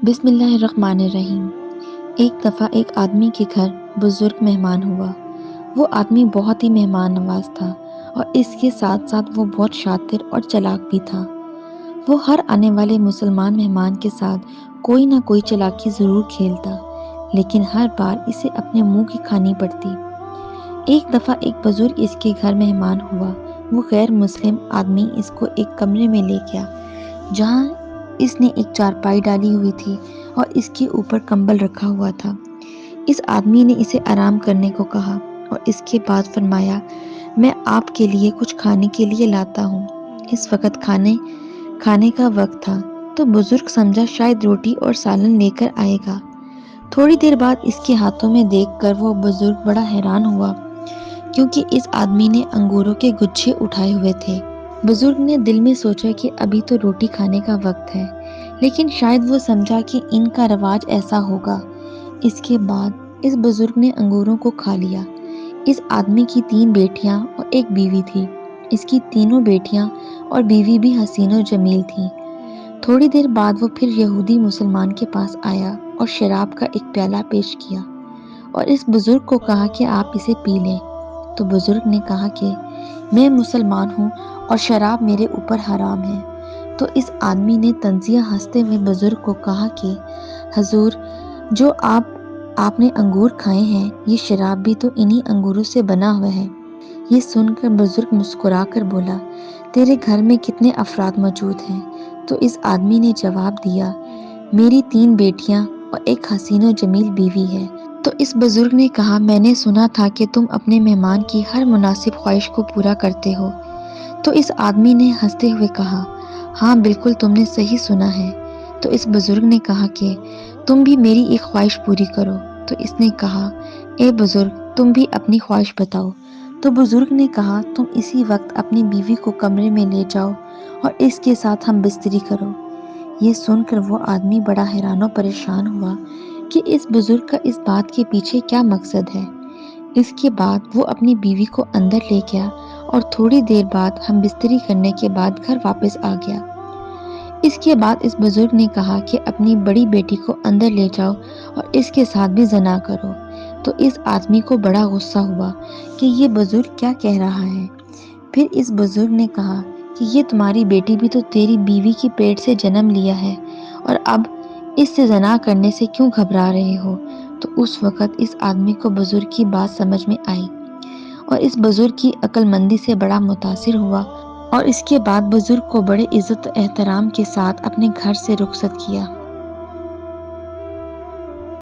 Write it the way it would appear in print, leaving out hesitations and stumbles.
بسم اللہ الرحمن الرحیم۔ ایک دفعہ ایک آدمی کے گھر بزرگ مہمان ہوا۔ وہ آدمی بہت ہی مہمان نواز تھا اور اس کے ساتھ ساتھ وہ بہت شاطر اور چلاک بھی تھا۔ وہ ہر آنے والے مسلمان مہمان کے ساتھ کوئی نہ کوئی چلاکی ضرور کھیلتا، لیکن ہر بار اسے اپنے منہ کی کھانی پڑتی۔ ایک دفعہ ایک بزرگ اس کے گھر مہمان ہوا۔ وہ غیر مسلم آدمی اس کو ایک کمرے میں لے گیا جہاں اس نے ایک چارپائی ڈالی ہوئی تھی اور اس کے اوپر کمبل رکھا ہوا تھا۔ اس آدمی نے اسے آرام کرنے کو کہا اور اس کے بعد فرمایا، میں آپ کے لیے کچھ کھانے کے لیے لاتا ہوں۔ اس وقت کھانے کا وقت تھا تو بزرگ سمجھا شاید روٹی اور سالن لے کر آئے گا۔ تھوڑی دیر بعد اس کے ہاتھوں میں دیکھ کر وہ بزرگ بڑا حیران ہوا کیونکہ اس آدمی نے انگوروں کے گچھے اٹھائے ہوئے تھے۔ بزرگ نے دل میں سوچا کہ ابھی تو روٹی کھانے کا وقت ہے، لیکن شاید وہ سمجھا کہ ان کا رواج ایسا ہوگا۔ اس کے بعد اس بزرگ نے انگوروں کو کھا لیا۔ اس آدمی کی 3 بیٹیاں اور ایک بیوی تھی۔ اس کی تینوں بیٹیاں اور بیوی بھی حسین و جمیل تھیں۔ تھوڑی دیر بعد وہ پھر یہودی مسلمان کے پاس آیا اور شراب کا ایک پیالہ پیش کیا اور اس بزرگ کو کہا کہ آپ اسے پی لیں۔ تو بزرگ نے کہا کہ میں مسلمان ہوں اور شراب میرے اوپر حرام ہے۔ تو اس آدمی نے طنزیہ ہنستے ہوئے بزرگ کو کہا کہ حضور، جو آپ نے انگور کھائے ہیں، یہ شراب بھی تو انہی انگوروں سے بنا ہوا ہے۔ یہ سن کر بزرگ مسکرا کر بولا، تیرے گھر میں کتنے افراد موجود ہیں؟ تو اس آدمی نے جواب دیا، میری 3 بیٹیاں اور ایک حسین و جمیل بیوی ہے۔ تو اس بزرگ نے کہا، میں نے سنا تھا کہ تم اپنے مہمان کی ہر مناسب خواہش کو پورا کرتے ہو۔ تو اس آدمی نے ہنستے ہوئے کہا، ہاں بالکل تم نے صحیح سنا ہے۔ تو اس بزرگ نے کہا کہ تم بھی میری ایک خواہش پوری کرو۔ تو اس نے کہا، اے بزرگ، تم بھی اپنی خواہش بتاؤ۔ تو بزرگ نے کہا، تم اسی وقت اپنی بیوی کو کمرے میں لے جاؤ اور اس کے ساتھ ہم بستری کرو۔ یہ سن کر وہ آدمی بڑا حیران و پریشان ہوا کہ اس بزرگ کا اس بات کے پیچھے کیا مقصد ہے۔ اس کے بعد وہ اپنی بیوی کو اندر لے گیا اور تھوڑی دیر بعد ہم بستری کرنے کے بعد گھر واپس آ گیا۔ اس کے بعد اس بزرگ نے کہا کہ اپنی بڑی بیٹی کو اندر لے جاؤ اور اس کے ساتھ بھی زنا کرو۔ تو اس آدمی کو بڑا غصہ ہوا کہ یہ بزرگ کیا کہہ رہا ہے۔ پھر اس بزرگ نے کہا کہ یہ تمہاری بیٹی بھی تو تیری بیوی کی پیٹ سے جنم لیا ہے اور اب اس سے زنا کرنے سے کیوں گھبرا رہے ہو؟ تو اس وقت اس آدمی کو بزرگ کی بات سمجھ میں آئی اور اس بزرگ کی عقل مندی سے بڑا متاثر ہوا اور اس کے بعد بزرگ کو بڑے عزت و احترام کے ساتھ اپنے گھر سے رخصت کیا۔